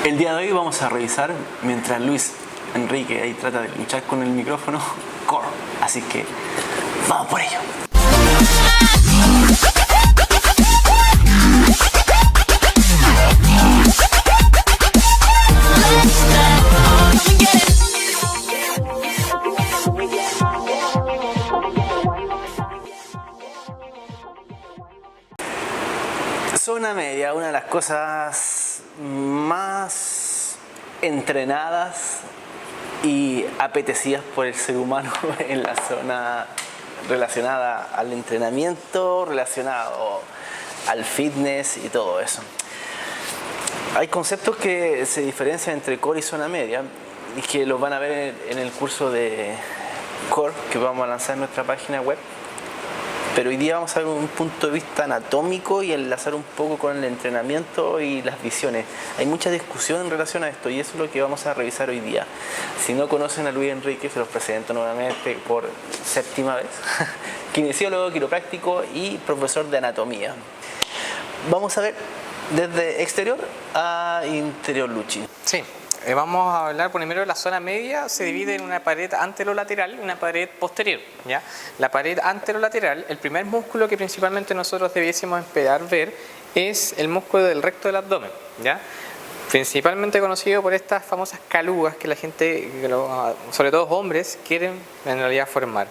El día de hoy vamos a revisar, mientras Luis Enrique ahí trata de luchar con el micrófono, Core. Así que vamos por ello. Zona media, una de las cosas más entrenadas y apetecidas por el ser humano en la zona relacionada al entrenamiento, relacionado al fitness y todo eso. Hay conceptos que se diferencian entre core y zona media y que los van a ver en el curso de core que vamos a lanzar en nuestra página web. Pero hoy día vamos a ver un punto de vista anatómico y enlazar un poco con el entrenamiento y las visiones. Hay mucha discusión en relación a esto y eso es lo que vamos a revisar hoy día. Si no conocen a Luis Enrique, se los presento nuevamente por séptima vez. Kinesiólogo, quiropráctico y profesor de anatomía. Vamos a ver desde exterior a interior, Luchi. Sí. Vamos a hablar primero de la zona media. Se divide en una pared anterolateral y una pared posterior, ¿ya? La pared anterolateral, el primer músculo que principalmente nosotros debiésemos esperar ver es el músculo del recto del abdomen, ¿ya? Principalmente conocido por estas famosas calugas que la gente, sobre todo hombres, quieren en realidad formar.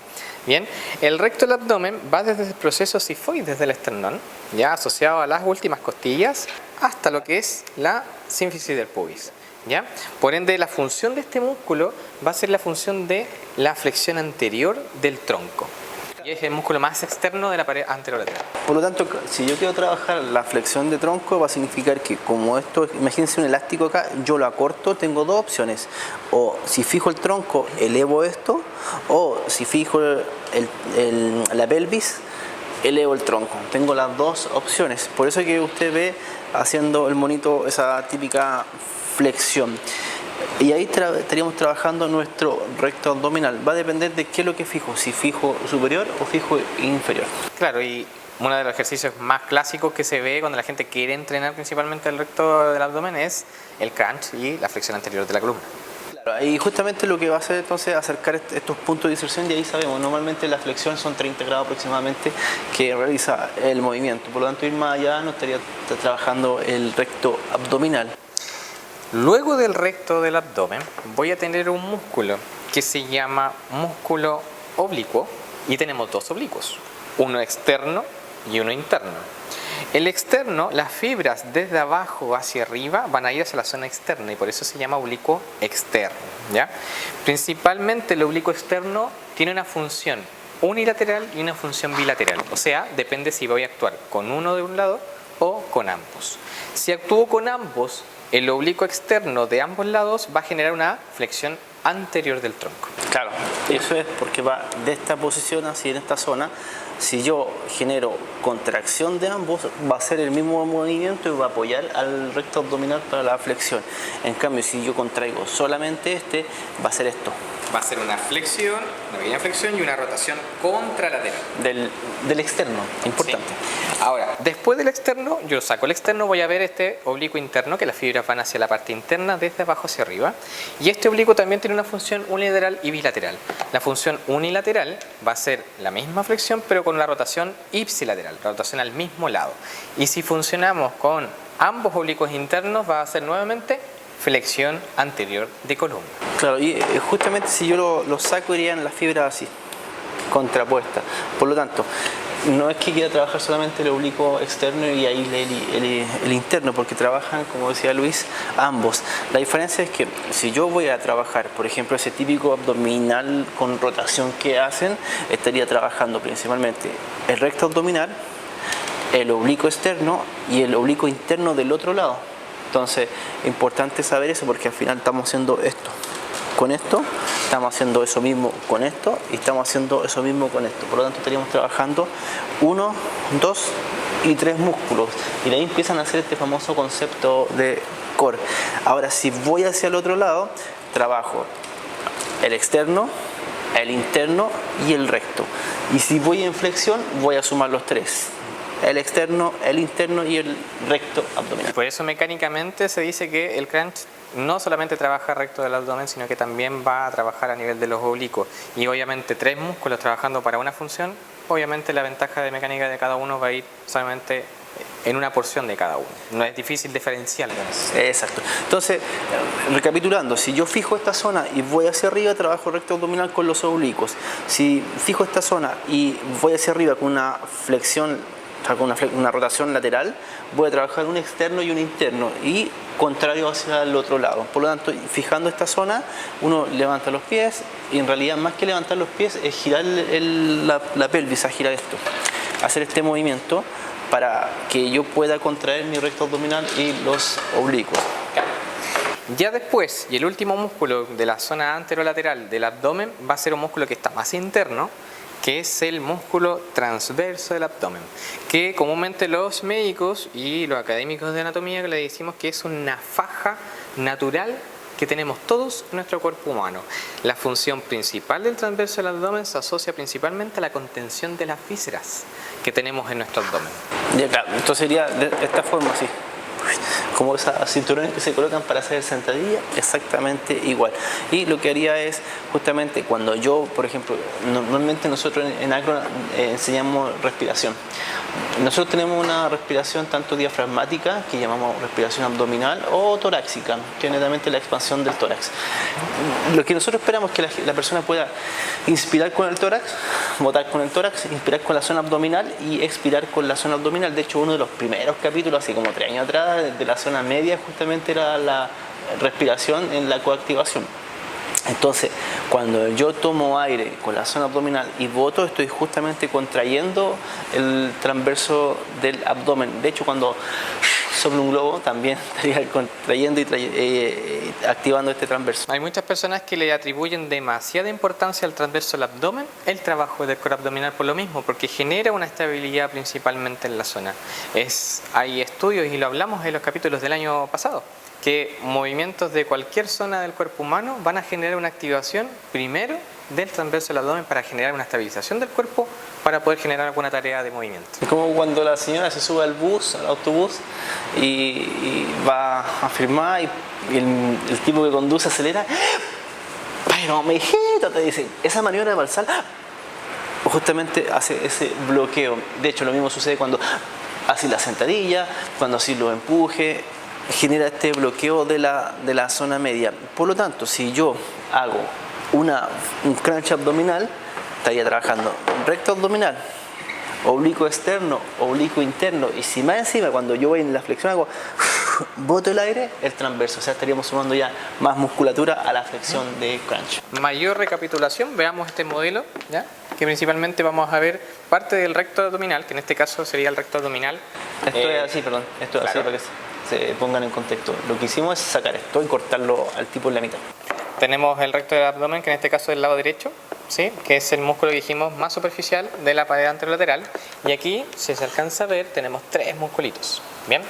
Bien, el recto del abdomen va desde el proceso sifoides del esternón, ya asociado a las últimas costillas, hasta lo que es la sínfisis del pubis. ¿Ya? Por ende, la función de este músculo va a ser la función de la flexión anterior del tronco. Y es el músculo más externo de la pared anterolateral. Por lo tanto, si yo quiero trabajar la flexión de tronco, va a significar que como esto, imagínense un elástico acá, yo lo acorto, tengo dos opciones. O si fijo el tronco, elevo esto, o si fijo la pelvis, elevo el tronco. Tengo las dos opciones. Por eso que usted ve haciendo el monito esa típica flexión. Y ahí estaríamos trabajando nuestro recto abdominal. Va a depender de qué es lo que fijo, si fijo superior o fijo inferior. Claro, y uno de los ejercicios más clásicos que se ve cuando la gente quiere entrenar principalmente el recto del abdomen es el crunch y la flexión anterior de la columna. Claro, y justamente lo que va a hacer entonces acercar estos puntos de inserción, y ahí sabemos, normalmente la flexión son 30 grados aproximadamente que realiza el movimiento. Por lo tanto, ir más allá no estaría trabajando el recto abdominal. Luego del recto del abdomen voy a tener un músculo que se llama músculo oblicuo y tenemos dos oblicuos, uno externo y uno interno. El externo, las fibras desde abajo hacia arriba van a ir hacia la zona externa y por eso se llama oblicuo externo, ¿ya? Principalmente el oblicuo externo tiene una función unilateral y una función bilateral, o sea, depende si voy a actuar con uno de un lado o con ambos. Si actúo con ambos, el oblicuo externo de ambos lados va a generar una flexión anterior del tronco. Claro, eso es porque va de esta posición así en esta zona. Si yo genero contracción de ambos, va a ser el mismo movimiento y va a apoyar al recto abdominal para la flexión. En cambio, si yo contraigo solamente este, va a ser esto. Va a ser una flexión, una pequeña flexión y una rotación contralateral. Del externo, importante. Sí. Ahora, después del externo, yo saco el externo, voy a ver este oblicuo interno, que las fibras van hacia la parte interna, desde abajo hacia arriba. Y este oblicuo también tiene una función unilateral y bilateral. La función unilateral va a ser la misma flexión, pero con la rotación ipsilateral, la rotación al mismo lado. Y si funcionamos con ambos oblicuos internos, va a ser nuevamente flexión anterior de columna. Claro, y justamente si yo lo saco irían las fibras así, contrapuestas. Por lo tanto, no es que quiera trabajar solamente el oblicuo externo y ahí el interno, porque trabajan, como decía Luis, ambos. La diferencia es que si yo voy a trabajar, por ejemplo, ese típico abdominal con rotación que hacen, estaría trabajando principalmente el recto abdominal, el oblicuo externo y el oblicuo interno del otro lado. Entonces, importante saber eso porque al final estamos haciendo esto con esto, estamos haciendo eso mismo con esto y estamos haciendo eso mismo con esto. Por lo tanto, estaríamos trabajando 1, 2 y 3 músculos. Y de ahí empiezan a hacer este famoso concepto de core. Ahora, si voy hacia el otro lado, trabajo el externo, el interno y el recto. Y si voy en flexión, voy a sumar los tres. el externo, el interno y el recto abdominal. Por eso mecánicamente se dice que el crunch no solamente trabaja recto del abdomen, sino que también va a trabajar a nivel de los oblicuos. Y obviamente 3 músculos trabajando para una función, obviamente la ventaja de mecánica de cada uno va a ir solamente en una porción de cada uno. No es difícil diferenciarlo. Exacto. Entonces, recapitulando, si yo fijo esta zona y voy hacia arriba, trabajo recto abdominal con los oblicuos. Si fijo esta zona y voy hacia arriba con una flexión, o sea, con una rotación lateral, voy a trabajar un externo y un interno, y contrario hacia el otro lado. Por lo tanto, fijando esta zona, uno levanta los pies, y en realidad más que levantar los pies es girar la pelvis, a girar esto, hacer este movimiento para que yo pueda contraer mi recto abdominal y los oblicuos. Ya después, y el último músculo de la zona anterolateral del abdomen va a ser un músculo que está más interno, que es el músculo transverso del abdomen, que comúnmente los médicos y los académicos de anatomía le decimos que es una faja natural que tenemos todos en nuestro cuerpo humano. La función principal del transverso del abdomen se asocia principalmente a la contención de las vísceras que tenemos en nuestro abdomen. Ya, claro, entonces sería de esta forma, así, como esas cinturones que se colocan para hacer sentadilla, exactamente igual. Y lo que haría es, justamente cuando yo, por ejemplo, normalmente nosotros en Acro enseñamos respiración. Nosotros tenemos una respiración tanto diafragmática, que llamamos respiración abdominal, o torácica, que es netamente la expansión del tórax. Lo que nosotros esperamos es que la persona pueda inspirar con el tórax, botar con el tórax, inspirar con la zona abdominal y expirar con la zona abdominal. De hecho, uno de los primeros capítulos, así como 3 años atrás, de la zona media, justamente era la respiración en la coactivación. Entonces, cuando yo tomo aire con la zona abdominal y boto, estoy justamente contrayendo el transverso del abdomen. De hecho, cuando soplo un globo, también estaría contrayendo y activando este transverso. Hay muchas personas que le atribuyen demasiada importancia al transverso del abdomen, el trabajo del core abdominal, por lo mismo, porque genera una estabilidad principalmente en la zona. Hay estudios, y lo hablamos en los capítulos del año pasado, que movimientos de cualquier zona del cuerpo humano van a generar una activación primero del transverso del abdomen para generar una estabilización del cuerpo para poder generar alguna tarea de movimiento. Es como cuando la señora se sube al autobús y va a firmar y el tipo que conduce acelera. Pero mijito, te dice, esa maniobra de balsal justamente hace ese bloqueo. De hecho, lo mismo sucede cuando hace la sentadilla, cuando así lo empuje, genera este bloqueo de la zona media. Por lo tanto, si yo hago un crunch abdominal, estaría trabajando recto abdominal, oblicuo externo, oblicuo interno, y si más encima cuando yo voy en la flexión hago boto el aire, el transverso. O sea, estaríamos sumando ya más musculatura a la flexión de crunch. Mayor recapitulación, veamos este modelo, ¿ya? Que principalmente vamos a ver parte del recto abdominal, que en este caso sería el recto abdominal. Esto es así, perdón, esto es claro. así para que se pongan en contexto. Lo que hicimos es sacar esto y cortarlo al tipo en la mitad. Tenemos el recto del abdomen, que en este caso es el lado derecho, ¿sí? Que es el músculo que dijimos más superficial de la pared anterolateral. Y aquí, si se alcanza a ver, tenemos 3 musculitos. Bien.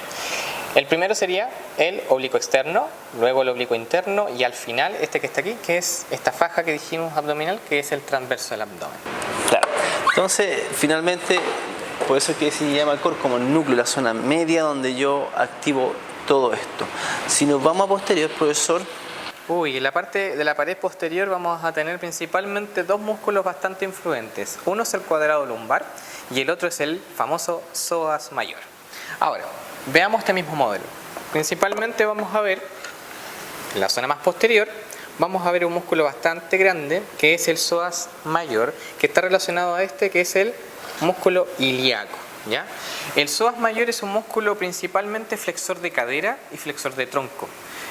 El primero sería el oblicuo externo, luego el oblicuo interno y al final este que está aquí, que es esta faja que dijimos abdominal, que es el transverso del abdomen. Claro. Entonces, finalmente, por eso es que se llama el core como el núcleo, la zona media donde yo activo todo esto. Si nos vamos a posterior, profesor. En la parte de la pared posterior vamos a tener principalmente 2 músculos bastante influentes. Uno es el cuadrado lumbar y el otro es el famoso psoas mayor. Ahora, veamos este mismo modelo. Principalmente vamos a ver, en la zona más posterior, vamos a ver un músculo bastante grande, que es el psoas mayor, que está relacionado a este, que es el músculo ilíaco, ¿ya? El psoas mayor es un músculo principalmente flexor de cadera y flexor de tronco.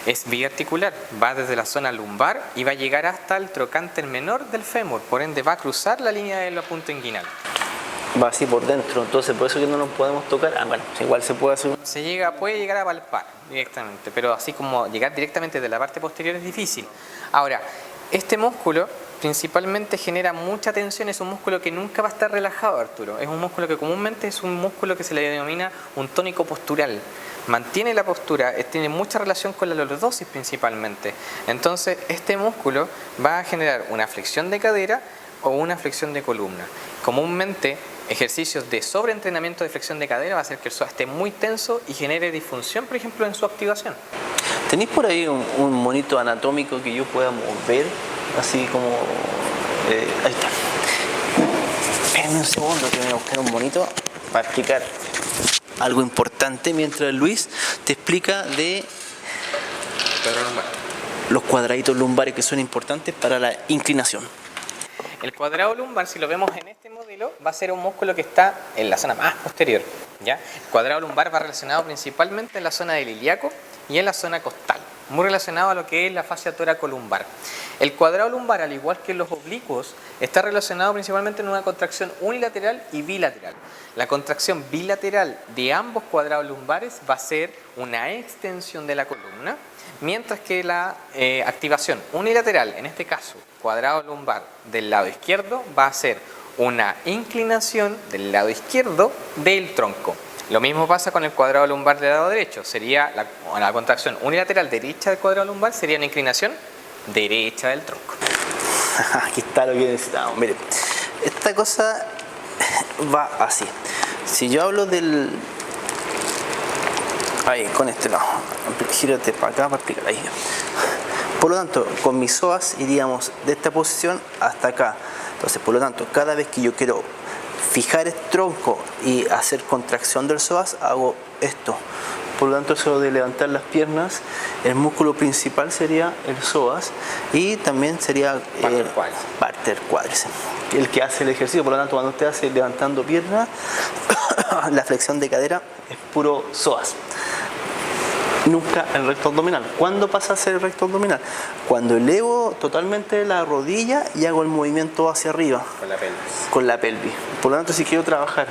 Es biarticular, va desde la zona lumbar y va a llegar hasta el trocánter menor del fémur, por ende va a cruzar la línea de la punta inguinal. Va así por dentro, entonces por eso que no nos podemos tocar. Bueno, igual se puede hacer. Puede llegar a palpar directamente, pero así como llegar directamente de la parte posterior es difícil. Ahora, este músculo principalmente genera mucha tensión, es un músculo que nunca va a estar relajado, Arturo. Es un músculo que comúnmente es un músculo que se le denomina un tónico postural. Mantiene la postura, tiene mucha relación con la lordosis principalmente. Entonces, este músculo va a generar una flexión de cadera o una flexión de columna. Comúnmente ejercicios de sobreentrenamiento de flexión de cadera va a hacer que el psoas esté muy tenso y genere disfunción, por ejemplo, en su activación. ¿Tenéis por ahí un monito anatómico que yo pueda mover? Así como... ahí está. Espérame un segundo que voy a buscar un monito para explicar algo importante mientras Luis te explica de los cuadraditos lumbares que son importantes para la inclinación. El cuadrado lumbar, si lo vemos en este modelo, va a ser un músculo que está en la zona más posterior, ¿ya? El cuadrado lumbar va relacionado principalmente en la zona del ilíaco y en la zona costal, muy relacionado a lo que es la fascia toracolumbar. El cuadrado lumbar, al igual que los oblicuos, está relacionado principalmente en una contracción unilateral y bilateral. La contracción bilateral de ambos cuadrados lumbares va a ser una extensión de la columna, mientras que la activación unilateral, en este caso cuadrado lumbar del lado izquierdo, va a ser una inclinación del lado izquierdo del tronco. Lo mismo pasa con el cuadrado lumbar del lado derecho. Sería la contracción unilateral derecha del cuadrado lumbar, sería una inclinación derecha del tronco. Aquí está lo que necesitamos. Mire, esta cosa va así. Si yo hablo del... Ahí, con este lado. Gírate para acá para explicar. Ahí. Por lo tanto, con mis psoas iríamos de esta posición hasta acá. Entonces, por lo tanto, cada vez que yo quiero fijar el tronco y hacer contracción del psoas, hago esto. Por lo tanto, eso de levantar las piernas, el músculo principal sería el psoas y también sería el parter quadriceps, el que hace el ejercicio. Por lo tanto, cuando usted hace levantando piernas, la flexión de cadera es puro psoas. Nunca el recto abdominal. ¿Cuándo pasa a ser el recto abdominal? Cuando elevo totalmente la rodilla y hago el movimiento hacia arriba. Con la pelvis. Con la pelvis. Por lo tanto, si quiero trabajar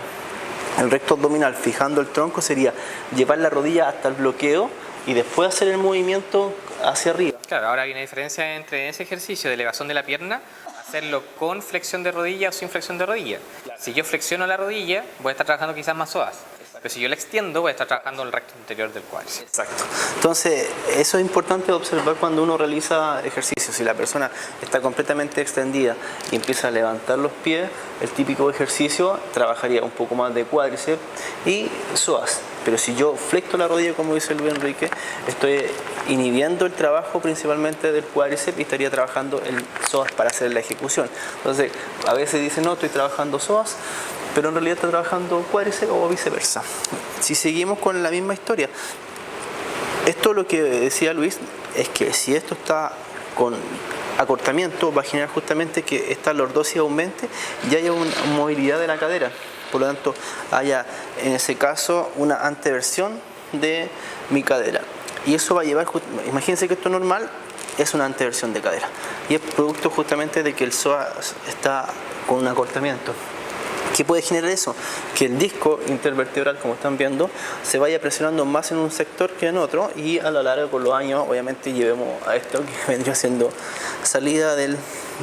el recto abdominal fijando el tronco, sería llevar la rodilla hasta el bloqueo y después hacer el movimiento hacia arriba. Claro, ahora hay una diferencia entre ese ejercicio de elevación de la pierna, hacerlo con flexión de rodilla o sin flexión de rodilla. Si yo flexiono la rodilla, voy a estar trabajando quizás más psoas. Pero si yo la extiendo, voy a estar trabajando el recto interior del cuádriceps. Exacto. Entonces, eso es importante observar cuando uno realiza ejercicios. Si la persona está completamente extendida y empieza a levantar los pies, el típico ejercicio trabajaría un poco más de cuádriceps y psoas. Pero si yo flexo la rodilla, como dice Luis Enrique, estoy inhibiendo el trabajo principalmente del cuádriceps y estaría trabajando el psoas para hacer la ejecución. Entonces, a veces dicen, no, estoy trabajando psoas, pero en realidad está trabajando cuádriceps o viceversa. Si seguimos con la misma historia, esto lo que decía Luis es que si esto está con acortamiento, va a generar justamente que esta lordosis aumente y haya una movilidad de la cadera. Por lo tanto, haya en ese caso una anteversión de mi cadera. Y eso va a llevar, imagínense que esto normal es una anteversión de cadera. Y es producto justamente de que el psoas está con un acortamiento. ¿Qué puede generar eso? Que el disco intervertebral, como están viendo, se vaya presionando más en un sector que en otro y a lo largo con los años obviamente llevemos a esto que vendría siendo salida del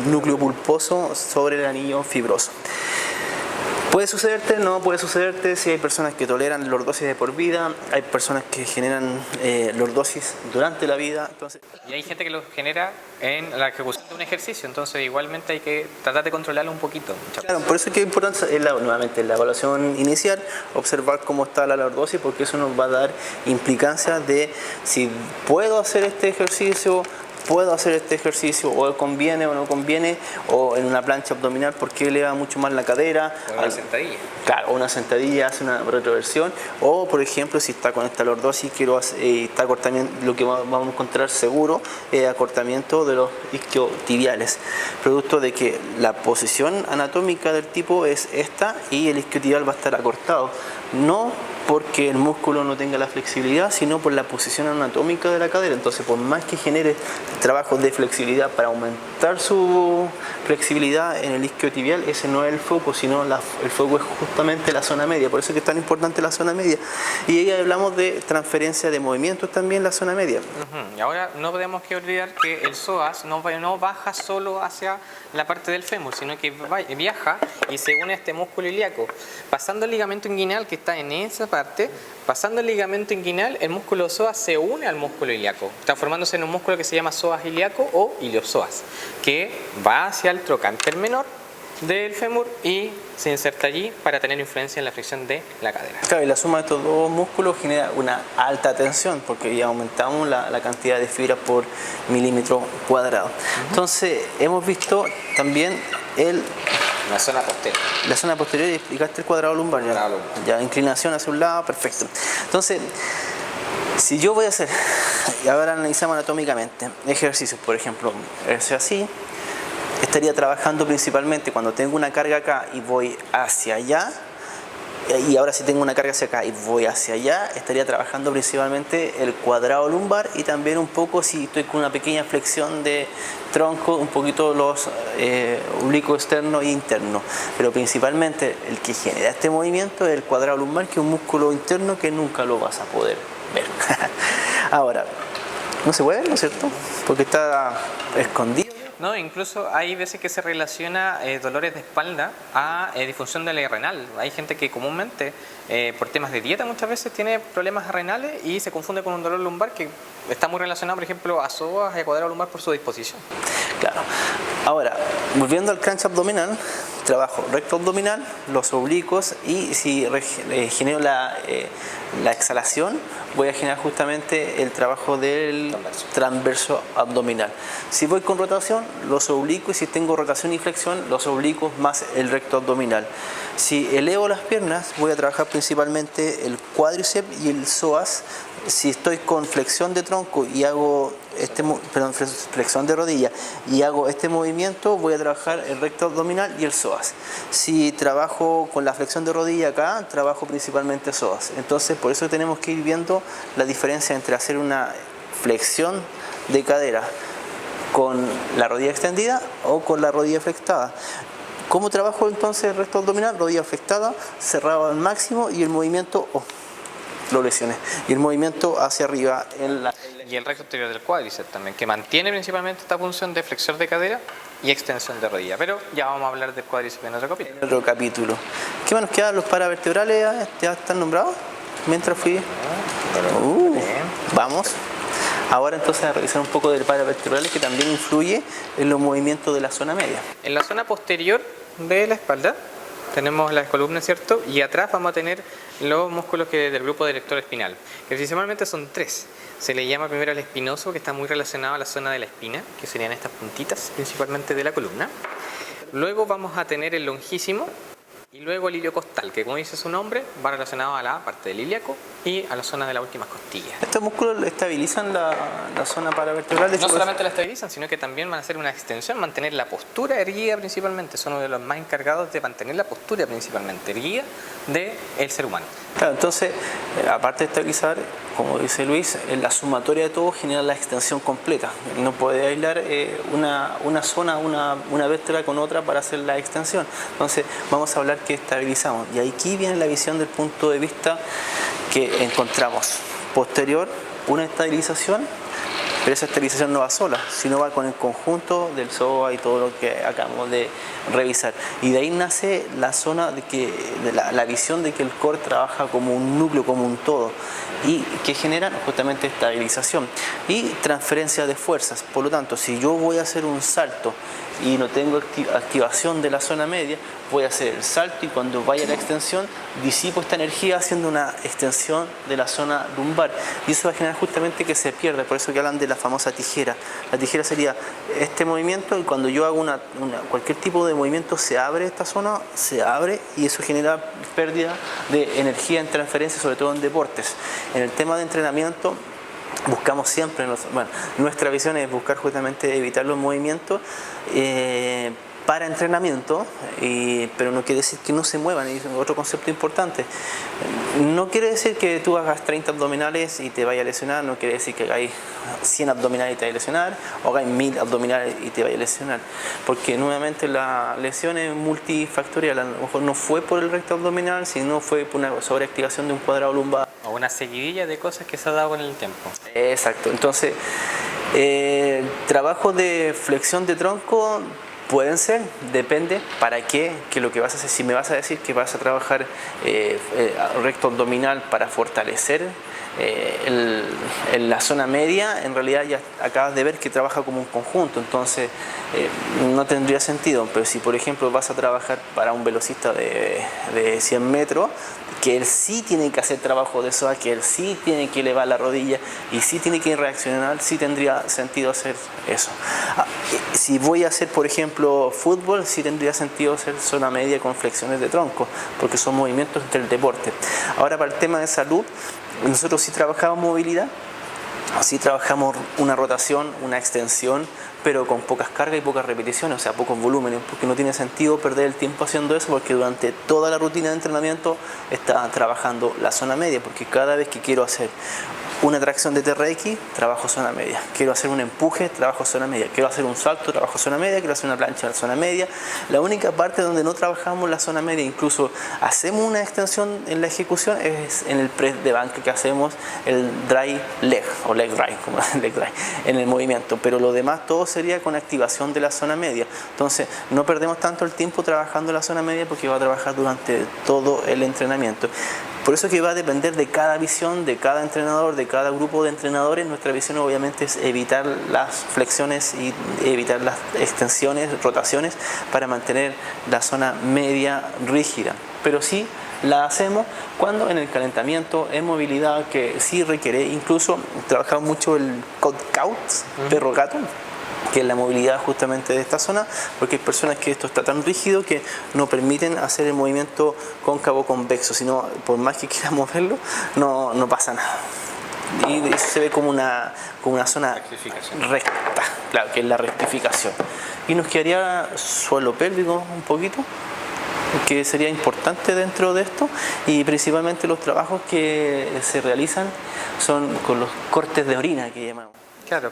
núcleo pulposo sobre el anillo fibroso. Puede sucederte, no puede sucederte si hay personas que toleran lordosis de por vida, hay personas que generan lordosis durante la vida. Entonces... Y hay gente que lo genera en la ejecución de un ejercicio, entonces igualmente hay que tratar de controlarlo un poquito. Claro, por eso es que es importante nuevamente en la evaluación inicial observar cómo está la lordosis, porque eso nos va a dar implicancias de si puedo hacer este ejercicio, o conviene o no conviene, o en una plancha abdominal porque eleva mucho más la cadera. O una sentadilla. Claro, una sentadilla hace una retroversión, o por ejemplo si está con esta lordosis, está acortamiento, lo que vamos a encontrar seguro es acortamiento de los isquiotibiales, producto de que la posición anatómica del tipo es esta y el isquiotibial va a estar acortado, no porque el músculo no tenga la flexibilidad, sino por la posición anatómica de la cadera. Entonces, por más que genere trabajos de flexibilidad para aumentar su flexibilidad en el isquiotibial, ese no es el foco, sino el foco es justamente la zona media. Por eso es que es tan importante la zona media. Y ahí hablamos de transferencia de movimientos también, la zona media. Y ahora no podemos que olvidar que el psoas no baja solo hacia la parte del fémur, sino que viaja y se une a este músculo ilíaco. Pasando el ligamento inguinal que está en esa parte, pasando el ligamento inguinal, el músculo psoas se une al músculo ilíaco, transformándose en un músculo que se llama psoas ilíaco o iliopsoas, que va hacia el trocánter menor del fémur y se inserta allí para tener influencia en la flexión de la cadera. Claro, y la suma de estos dos músculos genera una alta tensión porque ya aumentamos la cantidad de fibras por milímetro cuadrado. Entonces, hemos visto también La zona posterior. la zona posterior y explicaste el cuadrado lumbar. Ya, inclinación hacia un lado, perfecto. Entonces, si yo voy a hacer, y ahora analizamos anatómicamente, ejercicios, por ejemplo, ejercicio así, estaría trabajando principalmente cuando tengo una carga acá y voy hacia allá, y ahora si tengo una carga hacia acá y voy hacia allá, estaría trabajando principalmente el cuadrado lumbar y también un poco si estoy con una pequeña flexión de tronco, un poquito los oblicuo externo e interno, pero principalmente el que genera este movimiento es el cuadrado lumbar, que es un músculo interno que nunca lo vas a poder ver. Ahora, no se puede ver, ¿no es cierto? Porque está escondido. No, incluso hay veces que se relaciona dolores de espalda a disfunción de la renal. Hay gente que comúnmente, por temas de dieta muchas veces, tiene problemas renales y se confunde con un dolor lumbar que está muy relacionado, por ejemplo, a psoas y a cuadrado lumbar por su disposición. Claro. Ahora, volviendo al crunch abdominal, trabajo recto abdominal, los oblicuos y si genero la exhalación, voy a generar justamente el trabajo del transverso abdominal. Si voy con rotación, los oblicuos, y si tengo rotación y flexión, los oblicuos más el recto abdominal. Si elevo las piernas, voy a trabajar principalmente el cuádriceps y el psoas. Si estoy con flexión de tronco y hago flexión de rodilla y hago este movimiento, voy a trabajar el recto abdominal y el psoas. Si trabajo con la flexión de rodilla acá, trabajo principalmente psoas. Entonces, por eso tenemos que ir viendo la diferencia entre hacer una flexión de cadera con la rodilla extendida o con la rodilla flectada. ¿Cómo trabajo entonces el recto abdominal? Rodilla flectada, cerrado al máximo y el movimiento... lo lesiones. Y el movimiento hacia arriba y el recto anterior del cuádriceps también, que mantiene principalmente esta función de flexor de cadera y extensión de rodilla. Pero ya vamos a hablar del cuádriceps en otro capítulo. ¿Qué más nos queda? Los paravertebrales ya están nombrados. Mientras fui... vamos. Ahora entonces a revisar un poco del paravertebrales, que también influye en los movimientos de la zona media. En la zona posterior de la espalda tenemos las columnas, ¿cierto? Y atrás vamos a tener los músculos del grupo director espinal, que principalmente son tres. Se le llama primero el espinoso, que está muy relacionado a la zona de la espina, que serían estas puntitas principalmente de la columna. Luego vamos a tener el longísimo y luego el iliocostal, que como dice su nombre, va relacionado a la parte del ilíaco y a la zona de las últimas costillas. ¿Estos músculos estabilizan la zona paravertebral? No solamente la estabilizan, sino que también van a hacer una extensión, mantener la postura erguida principalmente. Son uno de los más encargados de mantener la postura principalmente erguida del ser humano. Claro, entonces, aparte de estabilizar, como dice Luis, la sumatoria de todo genera la extensión completa. No puede aislar una zona, una vértebra con otra para hacer la extensión. Entonces, vamos a hablar que estabilizamos. Y aquí viene la visión del punto de vista que encontramos. Posterior, una estabilización, pero esa estabilización no va sola, sino va con el conjunto del psoas y todo lo que acabamos de revisar. Y de ahí nace la zona de la visión de que el core trabaja como un núcleo, como un todo, y que genera justamente estabilización y transferencia de fuerzas. Por lo tanto, si yo voy a hacer un salto y no tengo activación de la zona media, voy a hacer el salto y cuando vaya a la extensión disipo esta energía haciendo una extensión de la zona lumbar, y eso va a generar justamente que se pierda. Por eso que hablan de la famosa tijera. La tijera sería este movimiento, y cuando yo hago cualquier tipo de movimiento se abre esta zona, se abre, y eso genera pérdida de energía en transferencia, sobre todo en deportes. En el tema de entrenamiento buscamos siempre, nuestra visión es buscar justamente evitar los movimientos para entrenamiento, pero no quiere decir que no se muevan. Y otro concepto importante, no quiere decir que tú hagas 30 abdominales y te vaya a lesionar, no quiere decir que hagáis 100 abdominales y te vaya a lesionar, o hagáis 1000 abdominales y te vaya a lesionar, porque nuevamente la lesión es multifactorial. A lo mejor no fue por el recto abdominal, sino fue por una sobreactivación de un cuadrado lumbar. O una seguidilla de cosas que se ha dado con el tiempo. Exacto. Entonces, trabajo de flexión de tronco pueden ser, depende para qué, que lo que vas a hacer. Si me vas a decir que vas a trabajar recto abdominal para fortalecer la zona media, en realidad ya acabas de ver que trabaja como un conjunto, entonces no tendría sentido. Pero si por ejemplo vas a trabajar para un velocista de 100 metros, que él sí tiene que hacer trabajo de SOA, que él sí tiene que elevar la rodilla y sí tiene que reaccionar, sí tendría sentido hacer eso. Si voy a hacer, por ejemplo, fútbol, sí tendría sentido hacer zona media con flexiones de tronco, porque son movimientos del deporte. Ahora, para el tema de salud, nosotros sí trabajamos movilidad, así trabajamos una rotación, una extensión, pero con pocas cargas y pocas repeticiones, o sea, pocos volúmenes, porque no tiene sentido perder el tiempo haciendo eso, porque durante toda la rutina de entrenamiento está trabajando la zona media, porque cada vez que quiero hacer una tracción de TRX, trabajo zona media. Quiero hacer un empuje, trabajo zona media. Quiero hacer un salto, trabajo zona media. Quiero hacer una plancha, zona media. La única parte donde no trabajamos la zona media, incluso hacemos una extensión en la ejecución, es en el press de banca que hacemos el dry leg, o leg dry, como leg dry, en el movimiento. Pero lo demás todo sería con activación de la zona media. Entonces, no perdemos tanto el tiempo trabajando la zona media porque va a trabajar durante todo el entrenamiento. Por eso que va a depender de cada visión, de cada entrenador, de cada grupo de entrenadores. Nuestra visión obviamente es evitar las flexiones y evitar las extensiones, rotaciones, para mantener la zona media rígida. Pero sí la hacemos cuando en el calentamiento, en movilidad, que sí requiere, incluso trabajamos mucho el count, perro gato, que es la movilidad justamente de esta zona, porque hay personas que esto está tan rígido que no permiten hacer el movimiento cóncavo convexo, sino por más que quieran moverlo, no pasa nada. Y eso se ve como una zona recta, claro, que es la rectificación. Y nos quedaría suelo pélvico un poquito, que sería importante dentro de esto, y principalmente los trabajos que se realizan son con los cortes de orina que llamamos. Claro.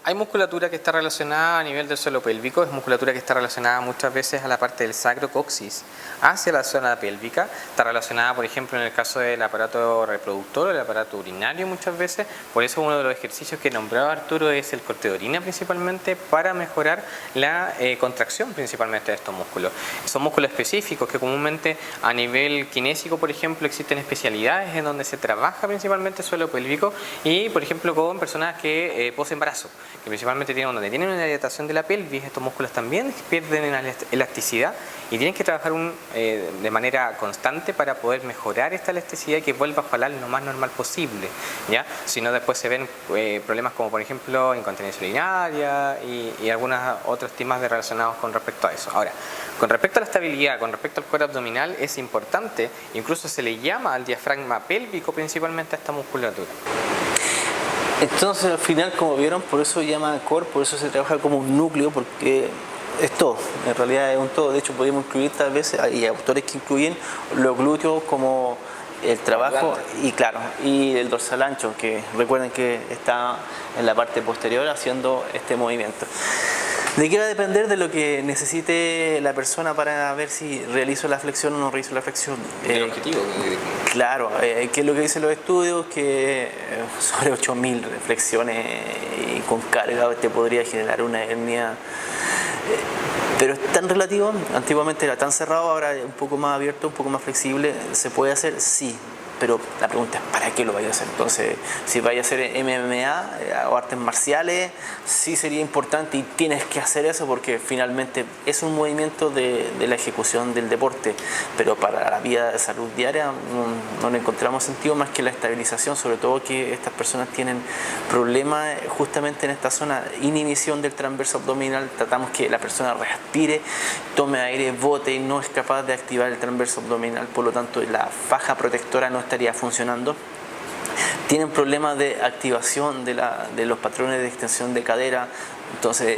Hay musculatura que está relacionada a nivel del suelo pélvico, es musculatura que está relacionada muchas veces a la parte del sacrocoxis, hacia la zona pélvica, está relacionada, por ejemplo, en el caso del aparato reproductor o el aparato urinario muchas veces. Por eso uno de los ejercicios que nombraba Arturo es el corte de orina, principalmente para mejorar la contracción principalmente de estos músculos. Son músculos específicos que comúnmente a nivel kinésico, por ejemplo, existen especialidades en donde se trabaja principalmente el suelo pélvico, y por ejemplo con personas que posembarazo, que principalmente donde tienen una dilatación de la pelvis, estos músculos también pierden elasticidad y tienen que trabajar de manera constante para poder mejorar esta elasticidad y que vuelva a jalar lo más normal posible, ¿ya? Si no, después se ven problemas como por ejemplo incontinencia urinaria y algunos otros temas relacionados con respecto a eso. Ahora, con respecto a la estabilidad, con respecto al core abdominal, es importante, incluso se le llama al diafragma pélvico principalmente a esta musculatura. Entonces al final, como vieron, por eso se llama core, por eso se trabaja como un núcleo, porque es todo, en realidad es un todo. De hecho podemos incluir tal vez, hay autores que incluyen los glúteos como el trabajo y claro, y el dorsal ancho, que recuerden que está en la parte posterior haciendo este movimiento. ¿De qué va a depender? De lo que necesite la persona para ver si realizo la flexión o no realizo la flexión. El objetivo. Claro, que es lo que dicen los estudios, que sobre 8.000 flexiones y con carga te podría generar una hernia. Pero es tan relativo, antiguamente era tan cerrado, ahora es un poco más abierto, un poco más flexible. ¿Se puede hacer? Sí. Pero la pregunta es ¿para qué lo vaya a hacer? Entonces, si vaya a hacer MMA o artes marciales, sí sería importante y tienes que hacer eso porque finalmente es un movimiento de la ejecución del deporte, pero para la vida de salud diaria no le encontramos sentido más que la estabilización, sobre todo que estas personas tienen problemas justamente en esta zona, inhibición del transverso abdominal. Tratamos que la persona respire, tome aire, bote y no es capaz de activar el transverso abdominal, por lo tanto la faja protectora no estaría funcionando. Tienen problemas de activación de los patrones de extensión de cadera. Entonces,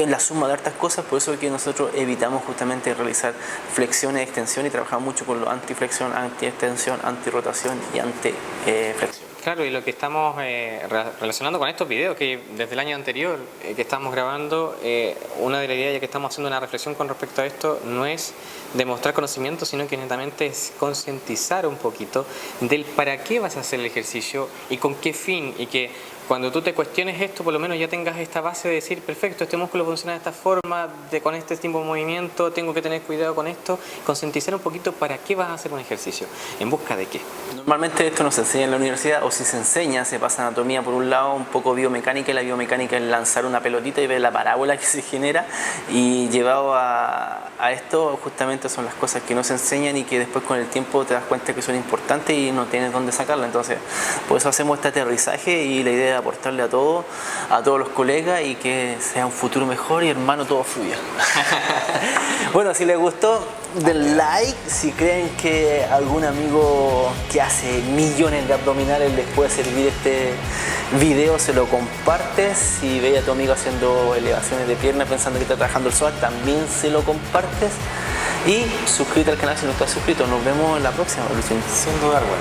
la suma de hartas cosas, por eso es que nosotros evitamos justamente realizar flexiones, extensión y trabajamos mucho con los antiflexión, anti-extensión, anti-rotación y anti-flexión. Claro, y lo que estamos relacionando con estos videos, que desde el año anterior que estamos grabando, una de las ideas ya que estamos haciendo una reflexión con respecto a esto, no es demostrar conocimiento, sino que netamente es concientizar un poquito del para qué vas a hacer el ejercicio y con qué fin, y que cuando tú te cuestiones esto, por lo menos ya tengas esta base de decir, perfecto, este músculo funciona de esta forma, con este tipo de movimiento, tengo que tener cuidado con esto, concientizar un poquito para qué vas a hacer un ejercicio, en busca de qué. Normalmente esto no se enseña en la universidad, o si se enseña, se pasa anatomía por un lado, un poco biomecánica, y la biomecánica es lanzar una pelotita y ver la parábola que se genera, y llevado a esto justamente son las cosas que no se enseñan y que después con el tiempo te das cuenta que son importantes y no tienes dónde sacarla. Entonces, por eso hacemos este aterrizaje y la idea es aportarle a todos los colegas y que sea un futuro mejor y hermano todo fluya. Bueno, si les gustó, den like. Si creen que algún amigo que hace millones de abdominales les puede servir este video, se lo compartes. Si ve a tu amigo haciendo elevaciones de pierna pensando que está trabajando el psoas, también se lo compartes. Y suscríbete al canal si no estás suscrito. Nos vemos en la próxima, Luciano. Sin duda alguna.